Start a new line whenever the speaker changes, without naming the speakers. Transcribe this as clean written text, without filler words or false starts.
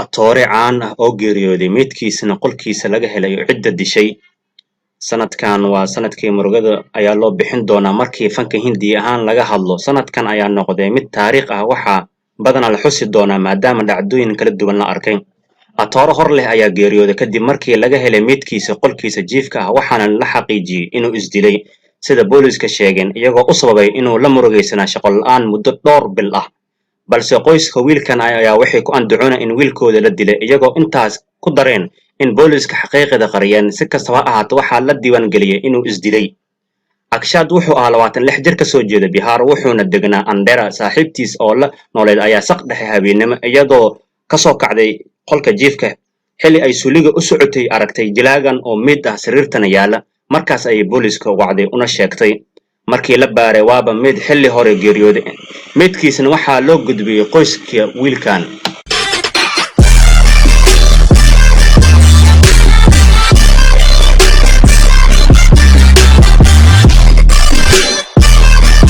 Atoore caan ah oo geeriyooday meydkiisana qolkiisa laga helay cidda dishay. Sanadkan waa sanadkii murugada ayaa loo bixin doonaa markii fanka Hindi ahaan laga hadlo. Sanadkan ayaa noqday mid taariikh ah waxaa badanaa la xusi doonaa maadaama dhacdooyin kala duwan la arkay. Atoore hor leh ayaa geeriyooday kadib markii laga helay meydkiisa qolkiisa jiifka ah waxaana la xaqiijiyey inuu isdilay sida booliiska sheegeen iyagoo u sababay inuu la murugaysanaa shaqo la'aan muddo dhowr bil ah. Balse qoyska wiilkan ayaa waxay ku andacoonayaan in wiilkooda la dilay iyagoo intaas ku dareen in booliiska xaqiiqada qariyeen. Si kastaba ha ahaato waxaa la diiwaan geliyey inuu isdilay. Akshat wuxuu ahaa 26 jir ka soo jeeda Bihar wuxuuna deganaa Andhera. Saaxiibtiis oo la nooleed ayaa saq dhexe habeenimo iyadoo ka soo kacday qolka jiifka xilli ay suuliga u socotay aragtay jilaagan oo meyd ah sariirtana yaala. Markaas ayay booliiska wacday una sheegtay. Markii la baaray waaba meyd xilli hore geeriyooday. Meydkiisana waxaa loo gudbiyey qoyska wiilkan.